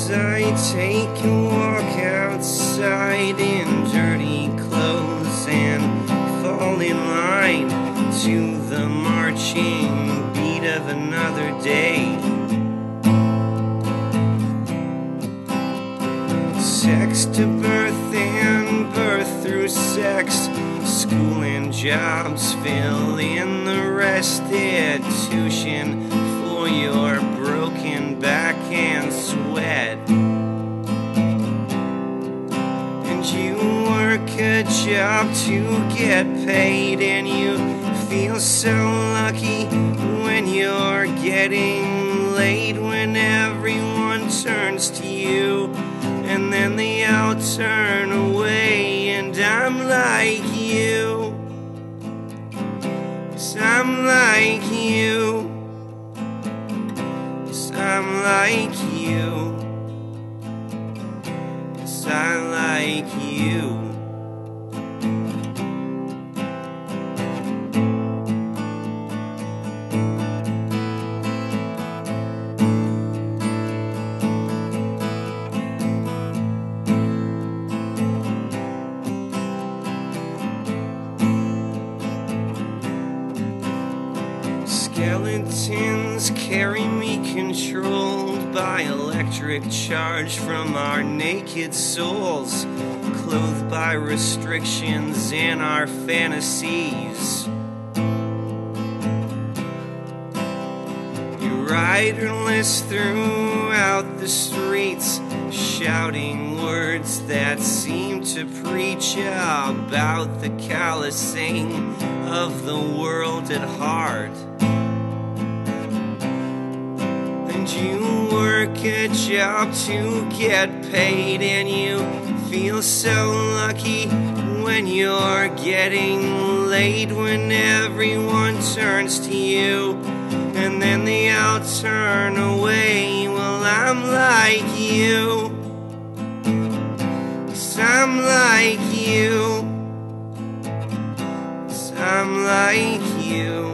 As I take a walk outside in dirty clothes and fall in line to the marching beat of another day. Sex to birth and birth through sex, school and jobs fill in the restitution for your broken back and sweat. And you work a job to get paid, and you feel so lucky when you're getting laid, when everyone turns to you and then they all turn away. And I'm like you, 'cause I'm like you, 'cause I'm like you, 'cause I like you. Skeletons carry me controlled by electric charge from our naked souls, clothed by restrictions and our fantasies. You riderless throughout the streets, shouting words that seem to preach about the callousing of the world at heart. You work a job to get paid, and you feel so lucky when you're getting laid, when everyone turns to you and then they all turn away. Well, I'm like you, 'cause I'm like you, 'cause I'm like you,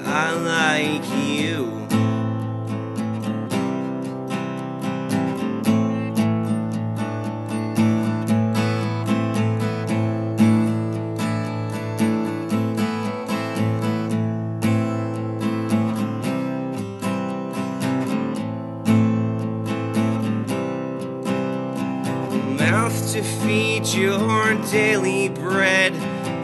I like you. Mouth to feed your daily bread,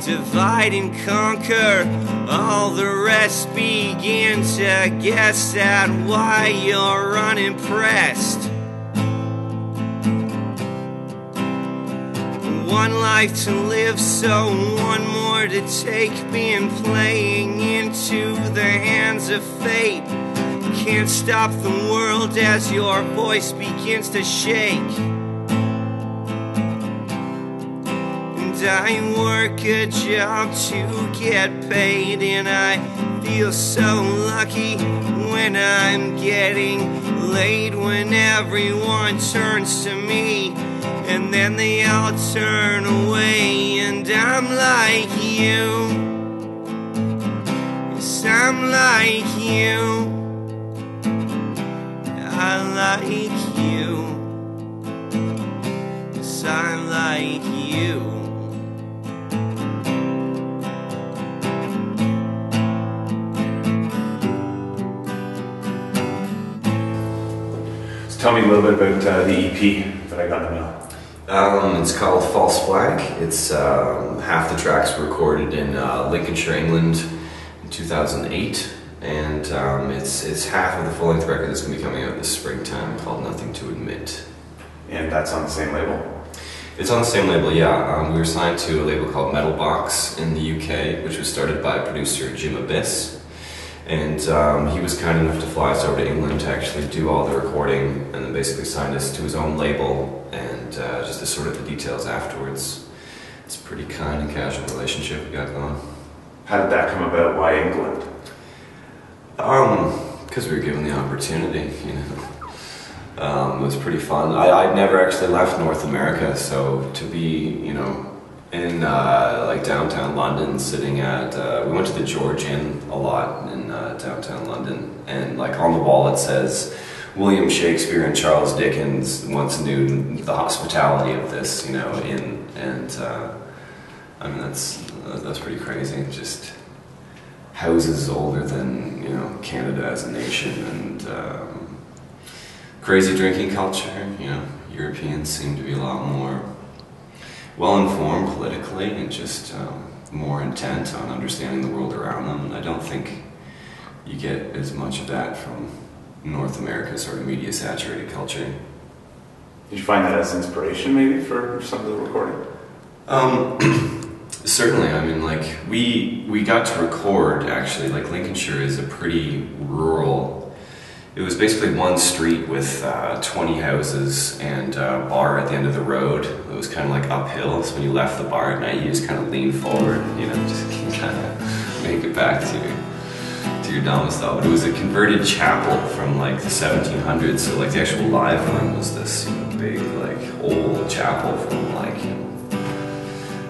divide and conquer, all the rest begin to guess at why you're unimpressed. One life to live, so one more to take, being playing into the hands of fate. Can't stop the world as your voice begins to shake. I work a job to get paid, and I feel so lucky when I'm getting laid, when everyone turns to me and then they all turn away. And I'm like you, 'cause I'm like you, I like you, 'cause I like you. Tell me a little bit about the EP that I got in the mail. It's called False Flag. It's half the tracks were recorded in Lincolnshire, England in 2008, and it's half of the full-length record that's going to be coming out this springtime called Nothing to Admit. And that's on the same label? It's on the same label, yeah. We were signed to a label called Metal Box in the UK, which was started by producer Jim Abyss. And he was kind enough to fly us over to England to actually do all the recording, and then basically signed us to his own label, and just to sort of the details afterwards. It's a pretty kind and casual relationship we got going. How did that come about? Why England? Because we were given the opportunity, you know. It was pretty fun. I'd never actually left North America, so to be, you know, in like downtown London, sitting at, we went to the George Inn a lot in downtown London, and like on the wall it says, William Shakespeare and Charles Dickens once knew the hospitality of this, you know, I mean, that's pretty crazy. Just houses older than, you know, Canada as a nation, and crazy drinking culture. You know, Europeans seem to be a lot more well-informed politically and just more intent on understanding the world around them. And I don't think you get as much of that from North America's sort of media-saturated culture. Did you find that as inspiration maybe for some of the recording? Certainly. I mean, like, we got to record, actually, like, Lincolnshire is a pretty rural, it was basically one street with 20 houses and a bar at the end of the road. It was kind of like uphill, so when you left the bar at night, you just kind of lean forward, you know, just kind of make it back to your domicile. But it was a converted chapel from like the 1700s, so like the actual live room was this, you know, big like old chapel from like, you know,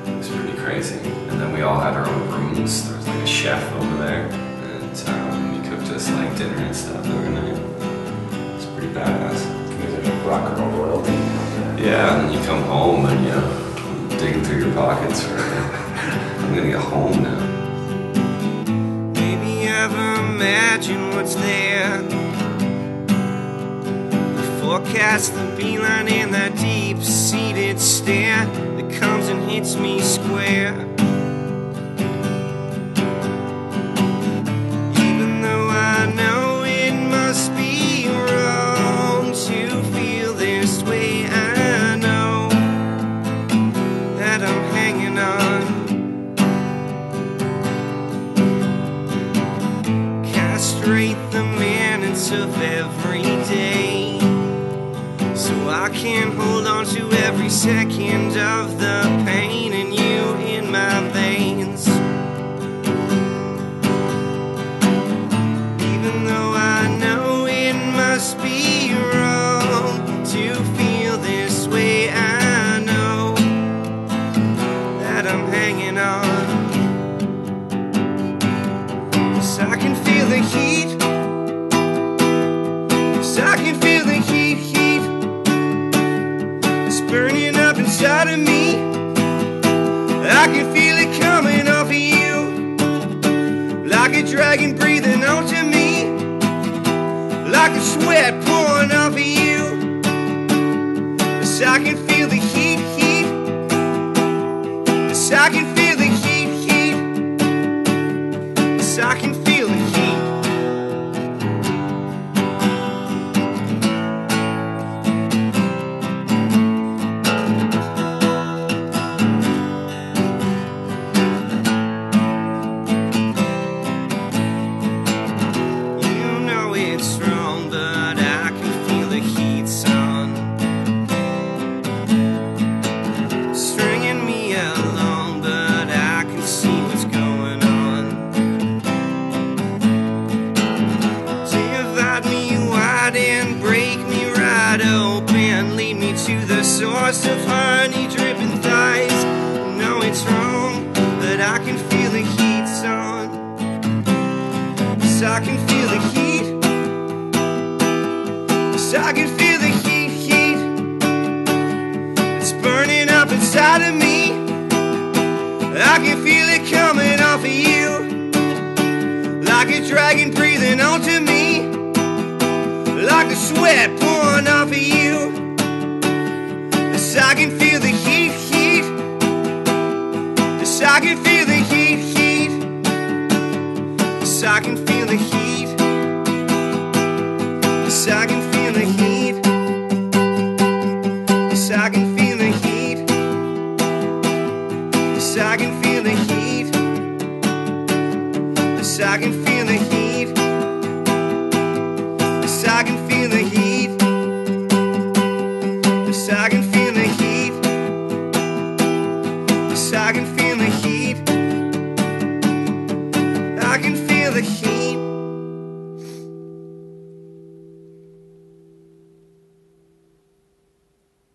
it was pretty crazy. And then we all had our own rooms. There was like a chef over there, and he cooked us like dinner and stuff every night. It's pretty badass. There's like rock and roll royalty. Yeah, and then you come home and you digging through your pockets for I'm gonna get home now. Never imagine what's there. The forecast, the beeline, and that deep-seated stare that comes and hits me square. Even though I know it must be wrong to feel this way, I know that I'm hanging on. Castrate the minutes of every day, so I can hold on to every second of the pain in you in my veins. Even though I know it must be wrong to feel this way, I know that I'm hanging on. 'Cause I can feel the heat. 'Cause I can feel the heat, heat. It's burning up inside of me. I can feel it coming off of you, like a dragon breathing onto me, like a sweat pouring off of you. 'Cause I can feel the heat, heat. 'Cause I can feel the heat, heat. 'Cause I can feel the heat. You know it's wrong, but I can feel the heat, son, stringing me along, but I can see what's going on. Divide me wide and break me right open, lead me to the source of honey dripping thighs. No, it's wrong, but I can feel the heat, son. 'Cause I can feel the heat. 'Cause I can feel the heat, heat. It's burning up inside of me. I can feel it coming off of you, like a dragon breathing onto me, like the sweat pouring off of you. 'Cause I can feel the heat, heat. 'Cause I can feel the heat, heat. 'Cause I can feel the heat. 'Cause I can feel the heat. 'Cause I can feel the heat. 'Cause I can feel the heat. 'Cause I can feel the heat. 'Cause I can feel the heat. 'Cause I can feel the heat. 'Cause I can feel